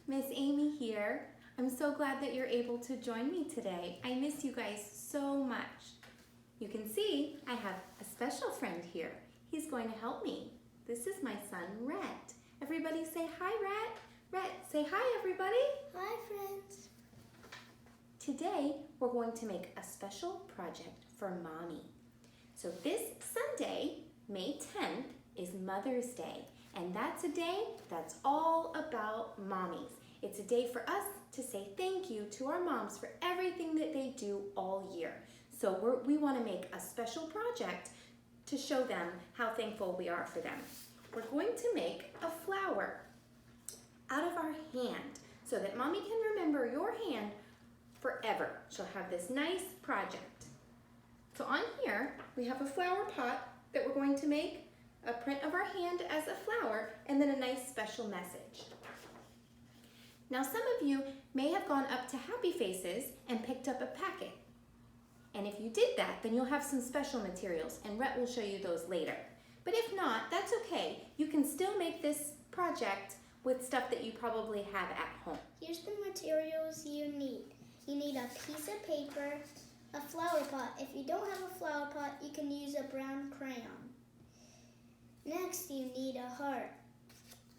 Miss Amy here. I'm so glad that you're able to join me today. I miss you guys so much. You can see I have a special friend here. He's going to help me. This is my son, Rhett. Everybody say hi, Rhett. Rhett, say hi, everybody. Hi, friends. Today, we're going to make a special project for Mommy. So this Sunday, May 10th, is Mother's Day. And that's a day that's all about mommies. It's a day for us to say thank you to our moms for everything that they do all year. So we want to make a special project to show them how thankful we are for them. We're going to make a flower out of our hand so that Mommy can remember your hand forever. She'll have this nice project. So on here, we have a flower pot that we're going to make a print of our hand as a flower, and then a nice special message. Now some of you may have gone up to Happy Faces and picked up a packet. And if you did that, then you'll have some special materials, and Rhett will show you those later. But if not, that's okay. You can still make this project with stuff that you probably have at home. Here's the materials you need. You need a piece of paper, a flower pot. If you don't have a flower pot, you can use a brown crayon. Next, you need a heart.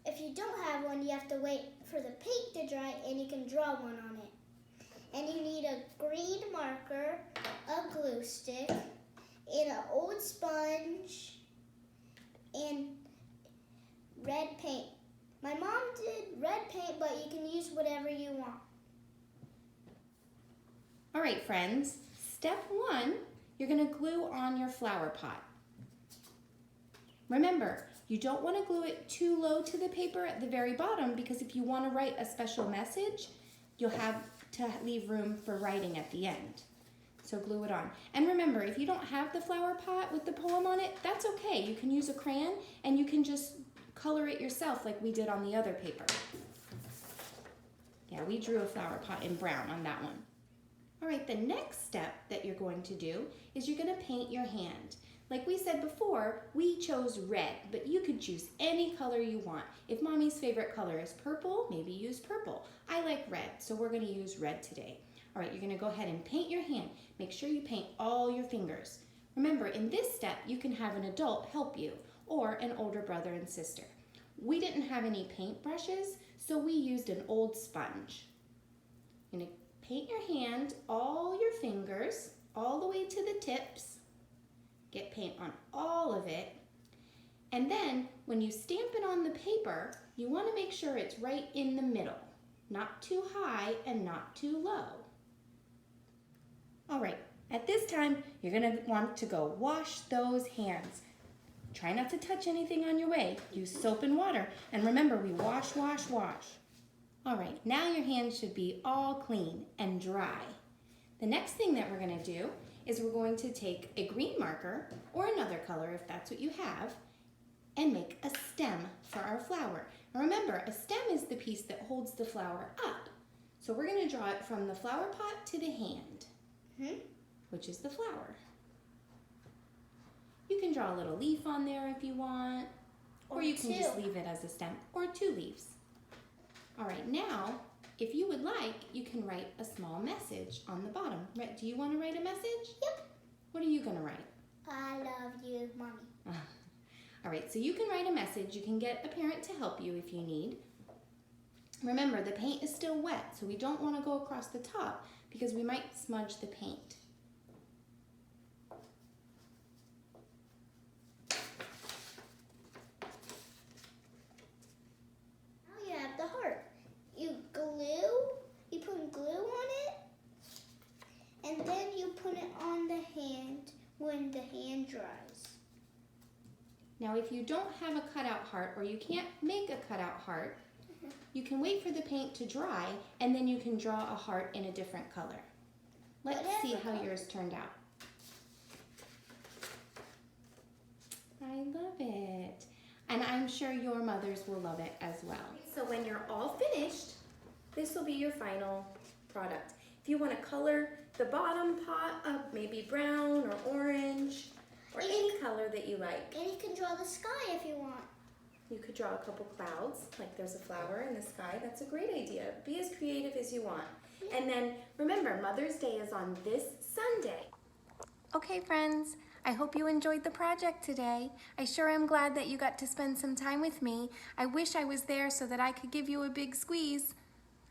If you don't have one, you have to wait for the paint to dry and you can draw one on it. And you need a green marker, a glue stick, and an old sponge, and red paint. My mom did red paint, but you can use whatever you want. All right, friends. Step 1, you're going to glue on your flower pot. Remember, you don't want to glue it too low to the paper at the very bottom because if you want to write a special message, you'll have to leave room for writing at the end. So glue it on. And remember, if you don't have the flower pot with the poem on it, that's okay. You can use a crayon and you can just color it yourself like we did on the other paper. Yeah, we drew a flower pot in brown on that one. All right, the next step that you're going to do is you're going to paint your hand. Like we said before, we chose red, but you could choose any color you want. If Mommy's favorite color is purple, maybe use purple. I like red, so we're going to use red today. All right, you're going to go ahead and paint your hand. Make sure you paint all your fingers. Remember, in this step, you can have an adult help you or an older brother and sister. We didn't have any paint brushes, so we used an old sponge. You're going to paint your hand, all your fingers, all the way to the tips. Get paint on all of it. And then when you stamp it on the paper, you want to make sure it's right in the middle. Not too high and not too low. All right, at this time, you're going to want to go wash those hands. Try not to touch anything on your way. Use soap and water. And remember, we wash, wash, wash. All right, now your hands should be all clean and dry. The next thing that we're going to do is we're going to take a green marker or another color if that's what you have and make a stem for our flower. And remember, a stem is the piece that holds the flower up. So we're going to draw it from the flower pot to the hand, which is the flower. You can draw a little leaf on there if you want, or you can just leave it as a stem, or 2 leaves. All right, now, if you would like, you can write a small message on the bottom. Rhett, do you want to write a message? Yep. What are you going to write? I love you, Mommy. All right, so you can write a message. You can get a parent to help you if you need. Remember, the paint is still wet, so we don't want to go across the top because we might smudge the paint. Now you have the heart. You put glue on it, and then you put it on the hand when the hand dries. Now, if you don't have a cutout heart or you can't make a cutout heart, you can wait for the paint to dry, and then you can draw a heart in a different color. Let's see how yours turned out. I love it. And I'm sure your mothers will love it as well. So when you're all finished, this will be your final product. If you want to color the bottom pot up, maybe brown or orange, or any color that you like. And you can draw the sky if you want. You could draw a couple clouds, like there's a flower in the sky. That's a great idea. Be as creative as you want. And then remember, Mother's Day is on this Sunday. Okay, friends, I hope you enjoyed the project today. I sure am glad that you got to spend some time with me. I wish I was there so that I could give you a big squeeze.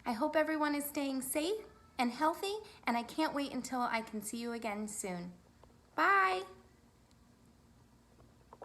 I hope everyone is staying safe and healthy, and I can't wait until I can see you again soon. Bye!